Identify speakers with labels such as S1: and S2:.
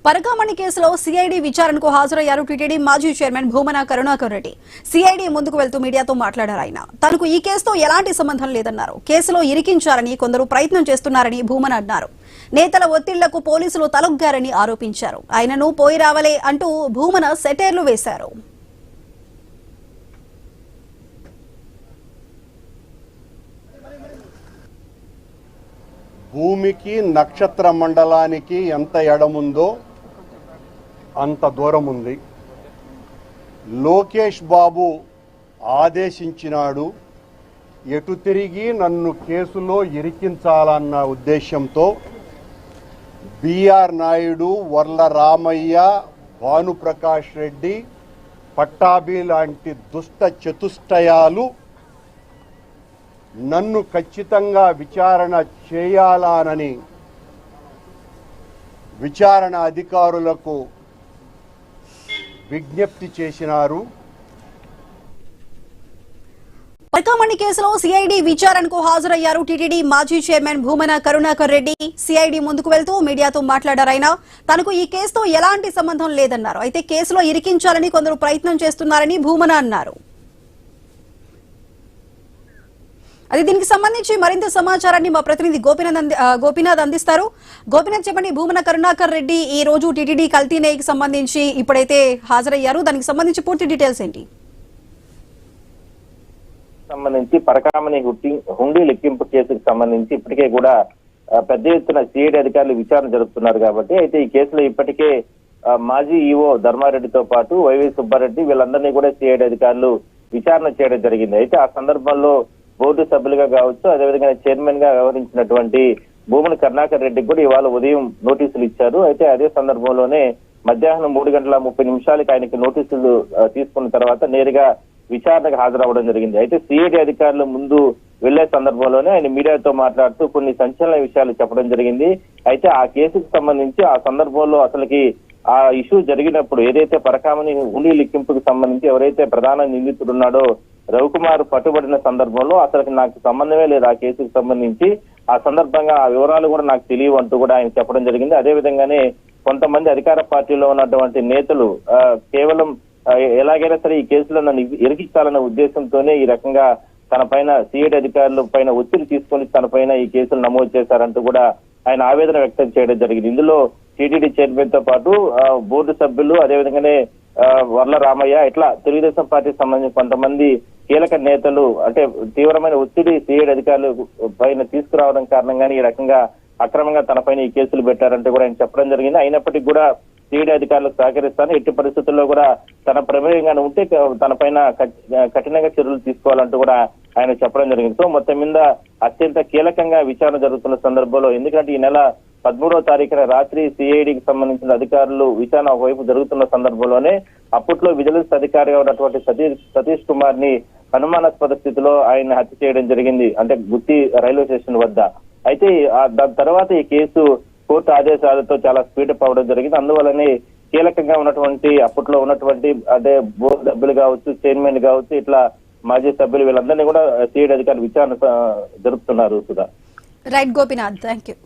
S1: పరకామణి కేసులో సిఐడి విచారణకు హాజరయ్యారు టీటీడీ మాజీ చైర్మన్ భూమన కరుణాకర్ రెడ్డి. సిఐడి ముందుకు వెళ్తూ మీడియాతో మాట్లాడారు. ఆయన తనకు ఈ కేసుతో ఎలాంటి సంబంధం లేదన్నారు. కేసులో ఇరికించాలని కొందరు ప్రయత్నం చేస్తున్నారని భూమన అన్నారు. నేతల ఒత్తిళ్లకు పోలీసులు తలొగ్గారని ఆరోపించారు. ఆయనను పోయి రావలే అంటూ భూమన సెటైర్లు వేశారు.
S2: భూమికి నక్షత్ర మండలానికి ఎంత ఎడముందో అంత దూరం ఉంది. లోకేష్ బాబు ఆదేశించినాడు, ఎటు తిరిగి నన్ను కేసులో ఇరికించాలన్న ఉద్దేశంతో బిఆర్ నాయుడు, వర్ల రామయ్య, భానుప్రకాష్ రెడ్డి, పట్టాభి లాంటి దుష్ట చతుష్టయాలు నన్ను ఖచ్చితంగా విచారణ చేయాలనని విచారణ అధికారులకు విజ్ఞప్తి చేసినారు.
S1: పరకామణి కేసులో సిఐడి విచారణకు హాజరయ్యారు టీటీడీ మాజీ చైర్మన్ భూమన కరుణాకర్ రెడ్డి. సిఐడి ముందుకు వెళ్తూ మీడియాతో మాట్లాడారు. ఆయన తనకు ఈ కేసుతో ఎలాంటి సంబంధం లేదన్నారు. అయితే కేసులో ఇరికించాలని కొందరు ప్రయత్నం చేస్తున్నారని భూమన అన్నారు. అది దీనికి సంబంధించి మరింత సమాచారాన్ని మా ప్రతినిధి గోపీనాథ్ అందిస్తారు. గోపీనాథ్, చెప్పండి, భూమన కరుణాకర్ రెడ్డి ఈ రోజు టీటీడీ కల్తీ నెయ్యికి సంబంధించి ఇప్పుడైతే హాజరయ్యారు. దానికి సంబంధించి పూర్తి డీటెయిల్స్ ఏంటి?
S3: సంబంధించి పరకామణి హుండీ లెక్కింపు కేసుకు సంబంధించి ఇప్పటికే కూడా పెద్ద ఎత్తున సిఐడి అధికారులు విచారణ జరుపుతున్నారు. కాబట్టి అయితే ఈ కేసులో ఇప్పటికే మాజీ ఈఓ ధర్మారెడ్డితో పాటు వైవి సుబ్బారెడ్డి వీళ్ళందరినీ కూడా సిఐడి అధికారులు విచారణ చేయడం జరిగింది. అయితే ఆ సందర్భంలో బోర్డు సభ్యులుగా కావచ్చు, అదేవిధంగా చైర్మన్ గా వ్యవహరించినటువంటి భూమన కరుణాకర్ రెడ్డికి కూడా ఇవాళ ఉదయం నోటీసులు ఇచ్చారు. అయితే అదే సందర్భంలోనే మధ్యాహ్నం 3:30 ఆయనకి నోటీసులు తీసుకున్న తర్వాత నేరుగా విచారణకు హాజరవ్వడం జరిగింది. అయితే సిఐడి అధికారులు ముందు వెళ్లే సందర్భంలోనే ఆయన మీడియాతో మాట్లాడుతూ కొన్ని సంచలన విషయాలు చెప్పడం జరిగింది. అయితే ఆ కేసుకు సంబంధించి ఆ సందర్భంలో అసలుకి ఆ ఇష్యూ జరిగినప్పుడు ఏదైతే పరకామణి హుండీ లెక్కింపుకు సంబంధించి ఎవరైతే ప్రధాన నిందితుడు ఉన్నాడో రవికుమార్ పట్టుబడిన సందర్భంలో అసలుకి నాకు సంబంధమే లేదు ఆ కేసుకు సంబంధించి, ఆ సందర్భంగా ఆ వివరాలు కూడా నాకు తెలియవు అంటూ కూడా ఆయన చెప్పడం జరిగింది. అదే విధంగానే కొంతమంది అధికార పార్టీలో ఉన్నటువంటి నేతలు కేవలం ఎలాగైనా సరే ఈ కేసులో నన్ను ఇరికించాలన్న ఉద్దేశంతోనే ఈ రకంగా తన పైన సిఐడి అధికారుల పైన ఒత్తిడి తీసుకొని తన పైన ఈ కేసులు నమోదు చేశారంటూ కూడా ఆయన ఆవేదన వ్యక్తం చేయడం జరిగింది. ఇందులో టీటీడీ చైర్మన్ తో పాటు బోర్డు సభ్యులు, అదేవిధంగానే వర్ల రామయ్య, ఇట్లా తెలుగుదేశం పార్టీకి సంబంధించిన కొంతమంది కీలక నేతలు అంటే తీవ్రమైన ఒత్తిడి సిఐడి అధికారులు పైన తీసుకురావడం కారణంగానే ఈ రకంగా అక్రమంగా తన పైన ఈ కేసులు పెట్టారంటూ కూడా ఆయన చెప్పడం జరిగింది. అయినప్పటికీ కూడా సిఐడి అధికారులకు సహకరిస్తాను, ఎట్టి పరిస్థితుల్లో కూడా తన ప్రమేయంగానే ఉంటే తన పైన కఠినంగా చర్యలు తీసుకోవాలంటూ కూడా ఆయన చెప్పడం జరిగింది. సో మొత్తం మీద అత్యంత కీలకంగా విచారణ జరుగుతున్న సందర్భంలో, ఎందుకంటే ఈ నెల 13వ తారీఖున రాత్రి సిఐడికి సంబంధించిన అధికారులు విచారణ ఒకవైపు జరుగుతున్న సందర్భంలోనే అప్పట్లో విజిలెన్స్ అధికారిగా ఉన్నటువంటి సతీష్ కుమార్ ని అనుమానాస్పద స్థితిలో ఆయన హత్య చేయడం జరిగింది, అంటే గుత్తి రైల్వే స్టేషన్ వద్ద. అయితే దాని తర్వాత ఈ కేసు కోర్టు ఆదేశాలతో చాలా స్పీడప్ అవడం జరిగింది. అందువల్లనే కీలకంగా ఉన్నటువంటి అప్పట్లో ఉన్నటువంటి అదే బోర్డు సభ్యులు కావచ్చు, చైర్మన్ కావచ్చు, ఇట్లా మాజీ సభ్యులు వీళ్ళందరినీ కూడా సిఐడి అధికారులు విచారణ జరుపుతున్నారు. Sudha.
S1: Right Gopinath, thank you.